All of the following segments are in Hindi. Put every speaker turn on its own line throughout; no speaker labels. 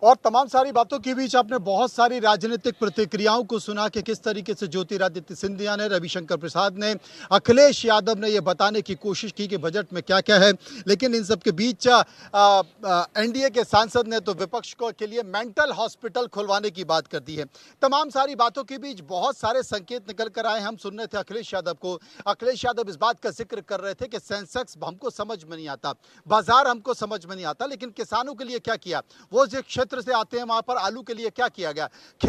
और तमाम सारी बातों के बीच आपने बहुत सारी राजनीतिक प्रतिक्रियाओं को सुना कि किस तरीके से ज्योतिरादित्य सिंधिया ने, रविशंकर प्रसाद ने, अखिलेश यादव ने यह बताने की कोशिश की कि बजट में क्या क्या है। लेकिन इन सब के बीच एनडीए के सांसद ने तो विपक्ष को के लिए मेंटल हॉस्पिटल खुलवाने की बात कर दी है। तमाम सारी बातों के बीच बहुत सारे संकेत निकल कर आए। हम सुन रहे थे अखिलेश यादव को। अखिलेश यादव इस बात का जिक्र कर रहे थे कि सेंसेक्स हमको समझ में नहीं आता, बाजार हमको समझ में नहीं आता, लेकिन किसानों के लिए क्या किया। वो जिस क्षेत्र से आते हैं वहां पर आलू के लिए क्या किया गया,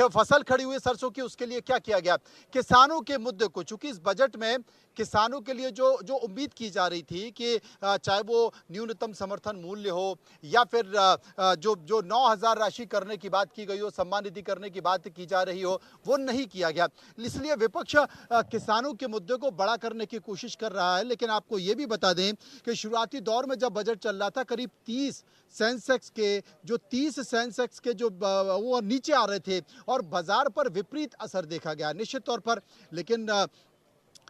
फसल खड़ी हुई सरसों की उसके लिए क्या किया गया। किसानों के मुद्दे को, चूंकि इस बजट में किसानों के लिए जो जो उम्मीद की जा रही थी कि चाहे वो न्यूनतम समर्थन मूल्य हो या फिर जो जो 9,000 राशि करने की बात की गई हो, सम्मान निधि करने की बात की जा रही हो, वो नहीं किया गया। इसलिए विपक्ष किसानों के मुद्दे को बड़ा करने की कोशिश कर रहा है। लेकिन आपको ये भी बता दें कि शुरुआती दौर में जब बजट चल रहा था, करीब 30 सेंसेक्स के जो वो नीचे आ रहे थे और बाजार पर विपरीत असर देखा गया निश्चित तौर पर। लेकिन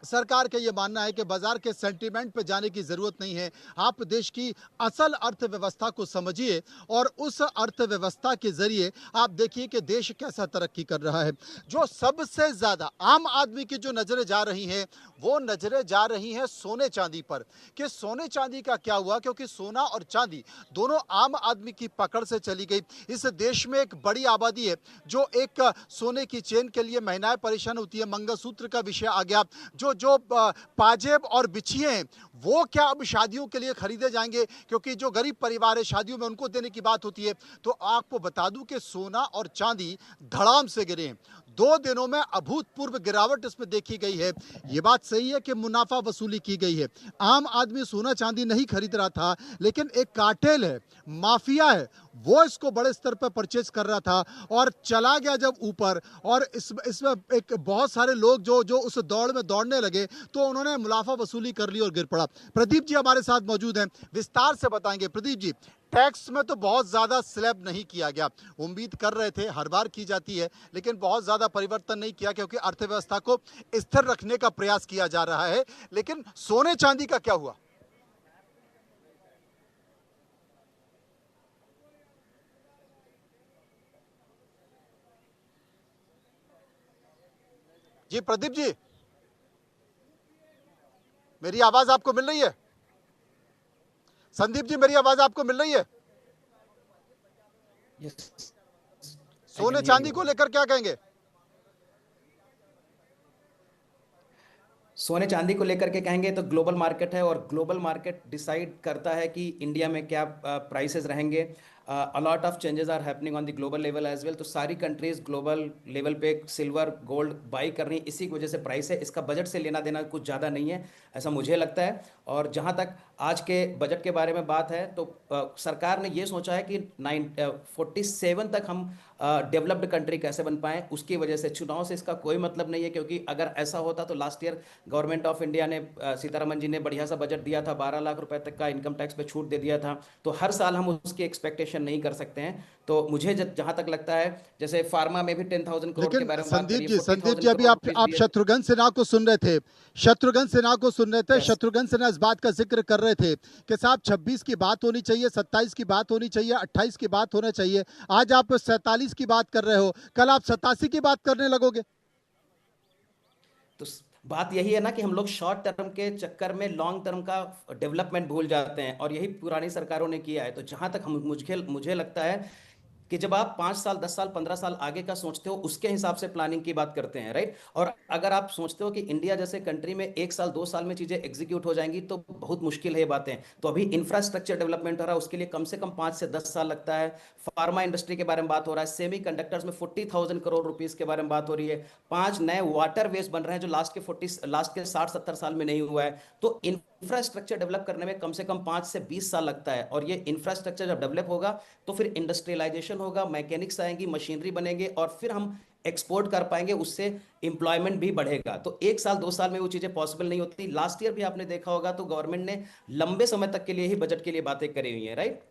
सरकार का यह मानना है कि बाजार के सेंटीमेंट पे जाने की जरूरत नहीं है। आप देश की असल अर्थव्यवस्था को समझिए और उस अर्थव्यवस्था के जरिए आप देखिए कि देश कैसा तरक्की कर रहा है। जो सबसे ज्यादा आम आदमी की जो नजरें जा रही हैं, वो नजरें जा रही हैं सोने चांदी पर कि सोने चांदी का क्या हुआ, क्योंकि सोना और चांदी दोनों आम आदमी की पकड़ से चली गई। इस देश में एक बड़ी आबादी है जो एक सोने की चेन के लिए महिलाएं परेशान होती है। मंगलसूत्र का विषय आ गया। जो जो पाजेब और बिछिए हैं, वो क्या अब शादियों के लिए खरीदे जाएंगे, क्योंकि जो गरीब परिवार है शादियों में उनको देने की बात होती है। तो आपको बता दूं कि सोना और चांदी धड़ाम से गिरे हैं। 2 दिनों में अभूतपूर्व गिरावट इसमें देखी गई है। ये बात सही है कि मुनाफा वसूली की गई है। आम आदमी सोना चांदी नहीं खरीद रहा था, लेकिन एक कार्टेल है, माफिया है, वो इसको बड़े स्तर पर परचेज कर रहा था और चला गया जब ऊपर। और इसमें एक बहुत सारे लोग जो जो उस दौड़ में दौड़ने लगे तो उन्होंने मुनाफा वसूली कर ली और गिर पड़ा। प्रदीप जी हमारे साथ मौजूद हैं, विस्तार से बताएंगे। प्रदीप जी, टैक्स में तो बहुत ज्यादा स्लैब नहीं किया गया, उम्मीद कर रहे थे, हर बार की जाती है, लेकिन बहुत ज्यादा परिवर्तन नहीं किया क्योंकि अर्थव्यवस्था को स्थिर रखने का प्रयास किया जा रहा है। लेकिन सोने चांदी का क्या हुआ? जी प्रदीप जी, मेरी आवाज आपको मिल रही है? संदीप जी, मेरी आवाज आपको मिल रही है?
Yes, I
सोने
can hear
चांदी को
you.
लेकर क्या कहेंगे?
सोने चांदी को लेकर के कहेंगे तो ग्लोबल मार्केट है और ग्लोबल मार्केट डिसाइड करता है कि इंडिया में क्या प्राइसेस रहेंगे। A lot of changes are happening on the global level as well. तो सारी कंट्रीज ग्लोबल लेवल पे सिल्वर गोल्ड बाई कर रही हैं, इसी की वजह से प्राइस है। इसका बजट से लेना देना कुछ ज़्यादा नहीं है, ऐसा मुझे लगता है। और जहाँ तक आज के बजट के बारे में बात है तो सरकार ने ये सोचा है कि 47 तक हम डेवलप्ड कंट्री कैसे बन पाएं। उसकी वजह से चुनाव से इसका कोई मतलब नहीं है, क्योंकि अगर ऐसा होता तो last year government of India ने सीतारमन जी ने बढ़िया सा बजट दिया था, 12 लाख रुपए तक का इनकम टैक्स पे छूट दे दिया था। तो हर साल हम उसकी एक्सपेक्टेशन नहीं कर सकते हैं। तो मुझे जहां तक लगता है, जैसे फार्मा में भी 10,000 करोड़ के
लेकिन
बारे में बात करिए,
संदीप
40,000
जी, अभी
करोड़
आप
रुपीज
आप
दिए।
शत्रुघ्न सिन्हा को सुन रहे थे। शत्रुघ्न सिन्हा को सुन रहे थे।
यस।
शत्रुघ्न सिन्हा इस बात का जिक्र कर रहे थे कि साहब 26 की बात होनी चाहिए, 27 की बात होनी चाहिए, 28 की बात होना चाहिए। आज आप 47 की बात कर रहे हो, कल आप 87 की बात करने लगोगे।
तो बात यही है ना कि हम लोग शॉर्ट टर्म के चक्कर में लॉन्ग टर्म का डेवलपमेंट भूल जाते हैं, और यही पुरानी सरकारों ने किया है। तो जहां तक हम मुझे मुझे लगता है कि जब आप 5 साल 10 साल 15 साल आगे का सोचते हो, उसके हिसाब से प्लानिंग की बात करते हैं, राइट। और अगर आप सोचते हो कि इंडिया जैसे कंट्री में 1 साल 2 साल में चीजें एग्जीक्यूट हो जाएंगी, तो बहुत मुश्किल है ये बातें। तो अभी इंफ्रास्ट्रक्चर डेवलपमेंट हो रहा है, उसके लिए कम से कम 5 से 10 साल लगता है। फार्मा इंडस्ट्री के बारे में बात हो रहा है, सेमी कंडक्टर्स में 40,000 करोड़ रुपीज के बारे में बात हो रही है। 5 नए वाटर वेज बन रहे हैं जो लास्ट के 60 70 साल में नहीं हुआ है। तो इंफ्रास्ट्रक्चर डेवलप करने में कम से कम 5 से 20 साल लगता है। और ये इंफ्रास्ट्रक्चर जब डेवलप होगा तो फिर इंडस्ट्रियलाइजेशन होगा, मैकेनिक्स आएंगी, मशीनरी बनेंगे, और फिर हम एक्सपोर्ट कर पाएंगे, उससे इंप्लॉयमेंट भी बढ़ेगा। तो 1 साल 2 साल में वो चीजें पॉसिबल नहीं होती। लास्ट ईयर भी आपने देखा होगा तो गवर्नमेंट ने लंबे समय तक के लिए ही बजट के लिए बातें करी हुई है, राइट।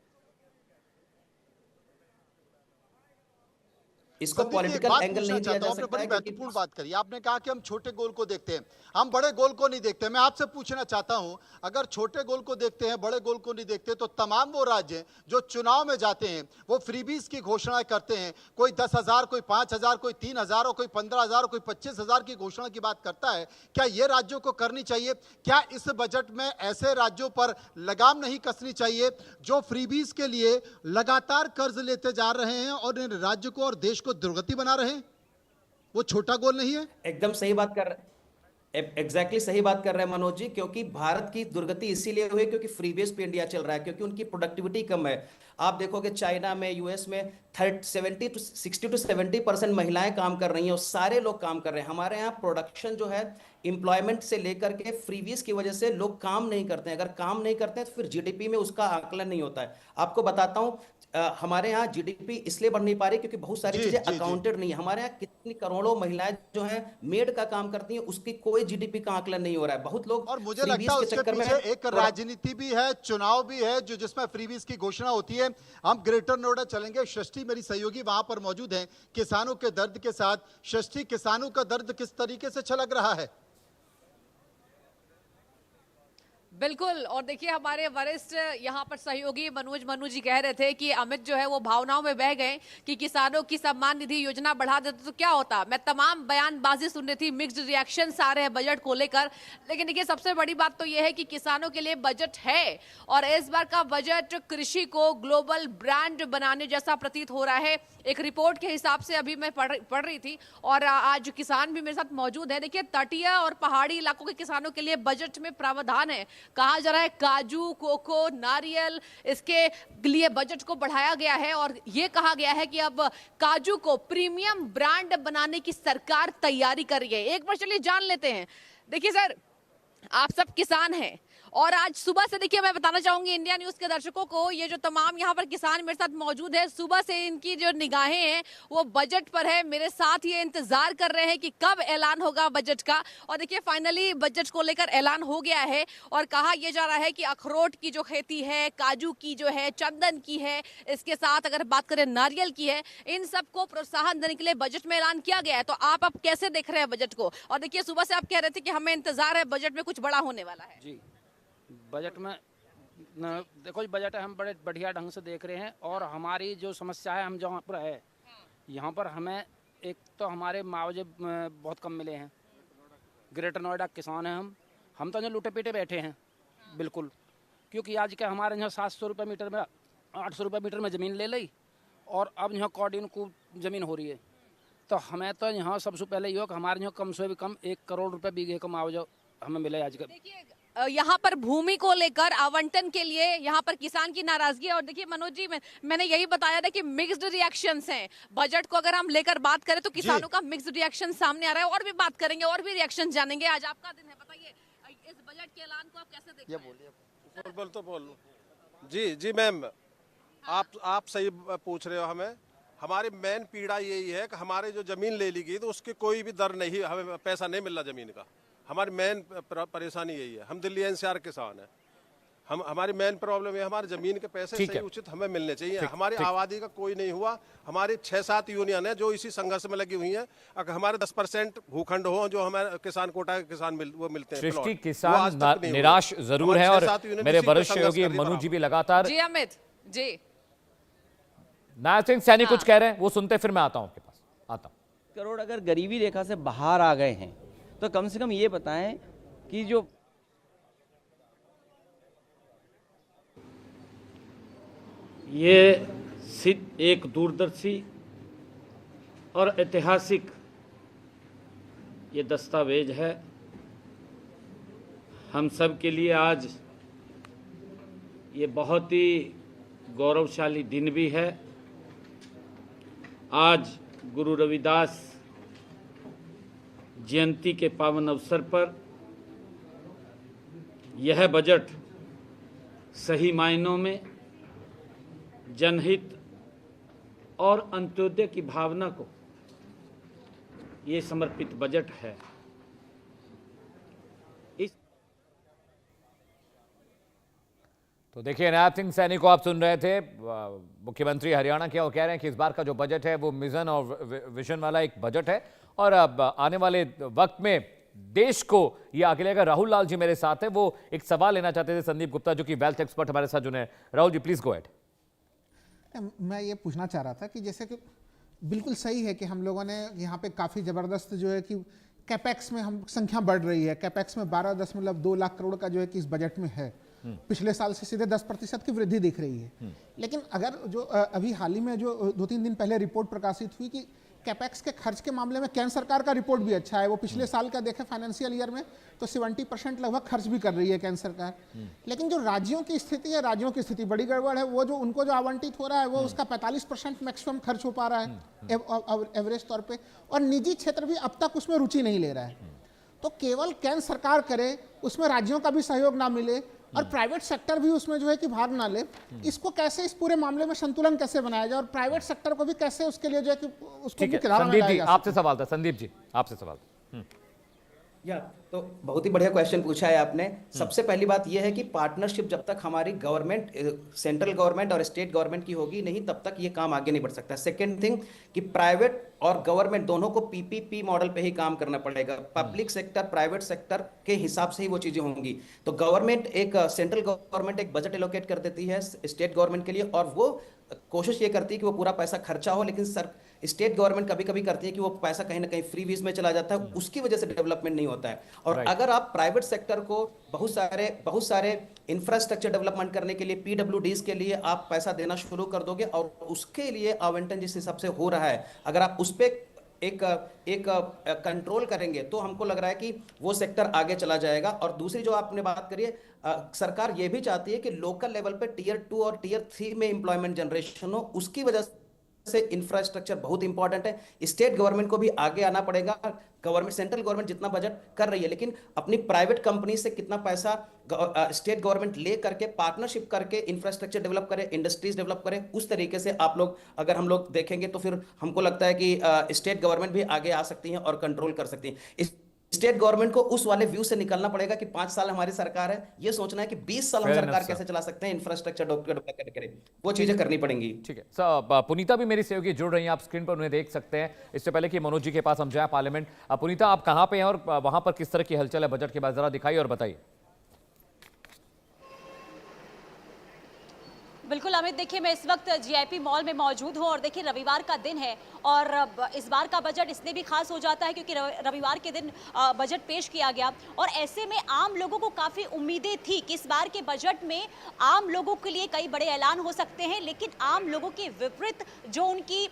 इसको
देखिए, एक
पॉलिटिकल
बात
एंगल
पूछना
नहीं दिया
चाहता
जा
हूँ, आपने
सकता
बड़ी
है, क्योंकि
महत्वपूर्ण बात करी। आपने कहा कि हम छोटे गोल को देखते हैं, हम बड़े गोल को नहीं देखते। मैं आपसे पूछना चाहता हूं, अगर छोटे गोल को देखते हैं, बड़े गोल को नहीं देखते, तो तमाम वो राज्य जो चुनाव में जाते हैं, वो फ्रीबीज की घोषणाएं करते हैं, कोई 10,000, कोई 5,000, कोई 3,000 और कोई 15,000, कोई 25,000 की घोषणा की बात करता है। क्या ये राज्यों को करनी चाहिए? क्या इस बजट में ऐसे राज्यों पर लगाम नहीं कसनी चाहिए जो फ्रीबीज के लिए लगातार कर्ज लेते जा रहे हैं और इन राज्य को और देश को दुर्गति बना रहे हैं? वो छोटा गोल नहीं है?
एकदम सही बात कर रहे एग्जैक्टली सही बात कर रहे हैं मनोज जी, क्योंकि भारत की दुर्गति इसीलिए हुई क्योंकि फ्री बेस पे इंडिया चल रहा है, क्योंकि उनकी प्रोडक्टिविटी कम है। आप देखोगे चाइना में, यूएस में 60 to 70% महिलाएं काम कर रही हैं और सारे लोग काम कर रहे हैं। हमारे यहाँ प्रोडक्शन जो है, एम्प्लॉयमेंट से लेकर के फ्रीबीज की वजह से लोग काम नहीं करते हैं। अगर काम नहीं करते हैं तो फिर जीडीपी में उसका आकलन नहीं होता है। आपको बताता हूं, हमारे यहाँ जीडीपी इसलिए बढ़ नहीं पा रही क्योंकि बहुत सारी
जी
चीजें
जी जी।
अकाउंटेड नहीं है। हमारे यहाँ कितनी करोड़ों महिलाएं जो हैं मेड का काम करती हैं, उसकी कोई जीडीपी का आकलन नहीं हो रहा है। बहुत लोग
और मुझे लगता
फ्रीबीज
है
के
उसके
चक्कर में
पीछे एक
प्रोडक्ट
राजनीति भी है, चुनाव भी है, जो जिसमें फ्रीबीज की घोषणा होती है। हम ग्रेटर नोएडा चलेंगे, षष्ठी मेरी सहयोगी वहां पर मौजूद हैं किसानों के दर्द के साथ। षष्ठी, किसानों का दर्द किस तरीके से छलक रहा है?
बिल्कुल। और देखिए, हमारे वरिष्ठ यहाँ पर सहयोगी मनु जी कह रहे थे कि अमित जो है वो भावनाओं में बह गए कि किसानों की सम्मान निधि योजना बढ़ा देते तो क्या होता। मैं तमाम बयानबाजी सुन रही थी, मिक्स्ड रिएक्शंस आ रहे हैं बजट को लेकर। लेकिन देखिए, सबसे बड़ी बात तो ये है कि किसानों के लिए बजट है और इस बार का बजट कृषि को ग्लोबल ब्रांड बनाने जैसा प्रतीत हो रहा है। एक रिपोर्ट के हिसाब से अभी मैं पढ़ रही थी और आज किसान भी मेरे साथ मौजूद है। देखिए, तटीय और पहाड़ी इलाकों के किसानों के लिए बजट में प्रावधान है। कहा जा रहा है काजू, कोको, नारियल, इसके लिए बजट को बढ़ाया गया है और यह कहा गया है कि अब काजू को प्रीमियम ब्रांड बनाने की सरकार तैयारी कर रही है। एक बार चलिए जान लेते हैं। देखिए सर, आप सब किसान हैं और आज सुबह से देखिए, मैं बताना चाहूंगी इंडिया न्यूज के दर्शकों को, ये जो तमाम यहाँ पर किसान मेरे साथ मौजूद है, सुबह से इनकी जो निगाहें हैं वो बजट पर है। मेरे साथ ये इंतजार कर रहे हैं कि कब ऐलान होगा बजट का। और देखिए, फाइनली बजट को लेकर ऐलान हो गया है और कहा यह जा रहा है कि अखरोट की जो खेती है, काजू की जो है, चंदन की है, इसके साथ अगर बात करें नारियल की है, इन सबको प्रोत्साहन देने के लिए बजट में ऐलान किया गया है। तो आप अब कैसे देख रहे हैं बजट को? और देखिए, सुबह से आप कह रहे थे कि हमें इंतजार है, बजट में कुछ बड़ा होने वाला है।
जी, बजट में देखो जी, बजट हम बड़े बढ़िया ढंग से देख रहे हैं और हमारी जो समस्या है, हम जहाँ पर है यहाँ पर हमें एक तो हमारे मुआवजे बहुत कम मिले हैं। ग्रेटर नोएडा किसान हैं हम तो यहाँ लूटे पीटे बैठे हैं बिल्कुल, क्योंकि आज के हमारे यहाँ 700 रुपये मीटर में 800 रुपये मीटर में ज़मीन ले ली और अब यहाँ कॉर्डिन को ज़मीन हो रही है। तो हमें तो यहाँ सबसे पहले ये हो कि हमारे यहाँ कम से भी कम 1 करोड़ रुपये बीघे का मुआवजा हमें मिले आज का।
देखिए, यहाँ पर भूमि को लेकर आवंटन के लिए यहाँ पर किसान की नाराजगी है। और देखिए मनोज जी, मैंने यही बताया था कि मिक्स्ड रिएक्शंस हैं। बजट को अगर हम लेकर बात करें तो किसानों का मिक्स्ड रिएक्शन सामने आ रहा है। और भी बात करेंगे, और भी रिएक्शन जानेंगे। आज आपका दिन है, बताइए इस बजट के ऐलान को आप कैसे देखते हैं?
बोल तो बोल। जी जी मैम, आप सही पूछ रहे हो। हमें हमारी मेन पीड़ा यही है कि हमारे जो जमीन ले ली गई तो उसके कोई भी दर नहीं, हमें पैसा नहीं मिल रहा जमीन का। हमारी मेन परेशानी यही है। हम दिल्ली एनसीआर किसान हैं। हमारी मेन प्रॉब्लम है, हमारे जमीन के पैसे सही उचित हमें मिलने चाहिए। हमारी आबादी का कोई नहीं हुआ। हमारी 6-7 यूनियन है जो इसी संघर्ष में लगी हुई हैं। अगर हमारे 10% भूखंड हो जो हमारे किसान कोटा के किसान वो मिलते हैं,
सृष्टि किसान निराश जरूर है। और मेरे वरिष्ठ सहयोगी मनु जी भी लगातार।
जी अमित जी,
नायब सिंह सैनी कुछ कह रहे हैं, वो सुनते फिर मैं आता हूं आपके पास। आता हूं।
करोड़ अगर गरीबी रेखा से बाहर आ गए हैं तो कम से कम ये बताएं कि जो
ये सिर्फ एक दूरदर्शी और ऐतिहासिक ये दस्तावेज है हम सब के लिए। आज ये बहुत ही गौरवशाली दिन भी है। आज गुरु रविदास जयंती के पावन अवसर पर यह बजट सही मायनों में जनहित और अंत्योदय की भावना को ये समर्पित बजट है। इस
तो देखिए, नायब सिंह सैनी को आप सुन रहे थे, मुख्यमंत्री हरियाणा के, और कह रहे हैं कि इस बार का जो बजट है वो मिशन और विजन वाला एक बजट है और अब आने वाले वक्त में देश को ये आगे लेगा। राहुल लाल जी मेरे साथ है, वो एक सवाल लेना चाहते थे संदीप गुप्ता, जो कि वेल्थ एक्सपर्ट हमारे साथ जुड़े हैं। Rahul ji, please go ahead.
मैं ये पूछना चाह रहा था कि जैसे कि बिल्कुल सही है कि हम लोगों ने यहाँ पे काफ़ी ज़बरदस्त जो है कि कैपेक्स में हम संख्या बढ़ रही है। कैपेक्स में 12.2 लाख करोड़ का जो है कि इस बजट में है, पिछले साल से सीधे 10% की वृद्धि दिख रही है। लेकिन अगर जो अभी हाल ही में जो 2-3 दिन पहले रिपोर्ट प्रकाशित हुई कि कैपेक्स के खर्च के मामले में केंद्र सरकार का रिपोर्ट भी अच्छा है। वो पिछले साल का देखें फाइनेंशियल ईयर में तो 70% लगभग खर्च भी कर रही है केंद्र सरकार। लेकिन जो राज्यों की स्थिति है, राज्यों की स्थिति बड़ी गड़बड़ है। वो जो उनको जो आवंटित हो रहा है वो उसका 45% मैक्सिमम खर्च हो पा रहा है एवरेज तौर पे, और निजी क्षेत्र भी अब तक उसमें रुचि नहीं ले रहा है। तो केवल केंद्र सरकार करे, उसमें राज्यों का भी सहयोग ना मिले और प्राइवेट सेक्टर भी उसमें जो है कि भाग ना ले, इसको कैसे, इस पूरे मामले में संतुलन कैसे बनाया जाए और प्राइवेट सेक्टर को भी कैसे उसके लिए जो है कि उसको भी किनारा में
संदीप जी,
लाया जा
आपसे सवाल था। संदीप जी, आपसे सवाल था।
या तो बहुत ही बढ़िया क्वेश्चन पूछा है आपने। सबसे पहली बात यह है कि पार्टनरशिप जब तक हमारी गवर्नमेंट, सेंट्रल गवर्नमेंट और स्टेट गवर्नमेंट की होगी नहीं, तब तक ये काम आगे नहीं बढ़ सकता। सेकंड थिंग कि प्राइवेट और गवर्नमेंट दोनों को पीपीपी मॉडल पे ही काम करना पड़ेगा। पब्लिक सेक्टर प्राइवेट सेक्टर के हिसाब से ही वो चीजें होंगी। तो गवर्नमेंट सेंट्रल गवर्नमेंट एक बजट एलोकेट कर देती है स्टेट गवर्नमेंट के लिए, और वो कोशिश ये करती है कि वो पूरा पैसा खर्चा हो, लेकिन स्टेट गवर्नमेंट कभी कभी करती है कि वो पैसा कहीं ना कहीं फ्री वीज में चला जाता है, उसकी वजह से डेवलपमेंट नहीं होता है। और अगर आप प्राइवेट सेक्टर को बहुत सारे इंफ्रास्ट्रक्चर डेवलपमेंट करने के लिए, पीडब्ल्यूडीज के लिए आप पैसा देना शुरू कर दोगे और उसके लिए आवंटन जिस हिसाब से हो रहा है, अगर आप उस पर एक कंट्रोल करेंगे तो हमको लग रहा है कि वो सेक्टर आगे चला जाएगा। और दूसरी जो आपने बात करी है, सरकार ये भी चाहती है कि लोकल लेवल पे टियर 2 और टियर 3 में एम्प्लॉयमेंट जनरेशन हो, उसकी वजह से इंफ्रास्ट्रक्चर बहुत इंपॉर्टेंट है। स्टेट गवर्नमेंट को भी आगे आना पड़ेगा। गवर्नमेंट, सेंट्रल गवर्नमेंट जितना बजट कर रही है, लेकिन अपनी प्राइवेट कंपनी से कितना पैसा स्टेट गवर्नमेंट ले करके पार्टनरशिप करके इंफ्रास्ट्रक्चर डेवलप करे, इंडस्ट्रीज डेवलप करे, उस तरीके से आप लोग, अगर हम लोग देखेंगे तो फिर हमको लगता है कि स्टेट गवर्नमेंट भी आगे आ सकती है और कंट्रोल कर सकती है। स्टेट गवर्नमेंट को उस वाले व्यू से निकलना पड़ेगा कि 5 साल हमारी सरकार है, ये सोचना है कि 20 साल हम सरकार कैसे चला सकते हैं, इंफ्रास्ट्रक्चर डेवलप करके वो चीजें करनी पड़ेंगी।
ठीक है सर, पुनीता भी मेरी सहयोगी जुड़ रही हैं, आप स्क्रीन पर उन्हें देख सकते हैं। इससे पहले कि मनोज जी के पास हम जाए पार्लियामेंट, पुनीता आप कहां पे हैं और वहां पर किस तरह की हलचल है बजट के बाद, जरा दिखाइए और बताइए।
बिल्कुल अमित, देखिए मैं इस वक्त जीआईपी मॉल में मौजूद हूँ और देखिए रविवार का दिन है और इस बार का बजट इसलिए भी खास हो जाता है क्योंकि रविवार के दिन बजट पेश किया गया और ऐसे में आम लोगों को काफ़ी उम्मीदें थी कि इस बार के बजट में आम लोगों के लिए कई बड़े ऐलान हो सकते हैं, लेकिन आम लोगों के विपरीत जो उनकी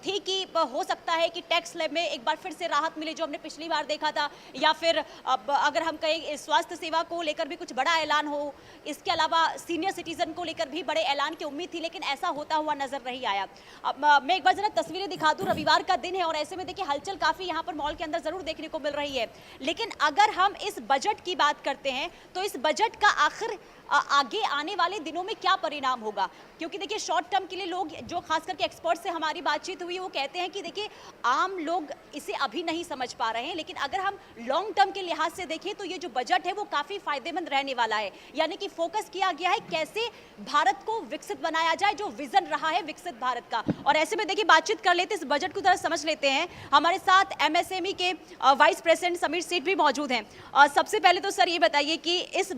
थी कि हो सकता है कि टैक्स स्लैब में एक बार फिर से राहत मिले जो हमने पिछली बार देखा था, या फिर अगर हम कहें स्वास्थ्य सेवा को लेकर भी कुछ बड़ा ऐलान हो, इसके अलावा सीनियर सिटीजन को लेकर भी बड़े ऐलान की उम्मीद थी, लेकिन ऐसा होता हुआ नजर नहीं आया। अब मैं एक बार जरा तस्वीरें दिखा दूं, रविवार का दिन है और ऐसे में देखिए हलचल काफी यहाँ पर मॉल के अंदर जरूर देखने को मिल रही है। लेकिन अगर हम इस बजट की बात करते हैं तो इस बजट का आखिर आगे आने वाले दिनों में क्या परिणाम होगा, क्योंकि देखिए शॉर्ट टर्म के लिए लोग जो खास करके एक्सपर्ट से हमारी बातचीत हुई वो कहते हैं कि देखिए आम लोग इसे अभी नहीं समझ पा रहे हैं, लेकिन अगर हम लॉन्ग टर्म के लिहाज से देखें तो ये जो बजट है वो काफी फायदेमंद रहने वाला है। यानी कि फोकस किया गया है कैसे भारत को विकसित बनाया जाए, जो विजन रहा है विकसित भारत का। और ऐसे में देखिए बातचीत कर लेते, इस बजट को जरा समझ लेते हैं। हमारे साथ एमएसएमई के वाइस प्रेसिडेंट समीर सेठ भी मौजूद हैं। सबसे पहले तो सर ये बताइए कि इस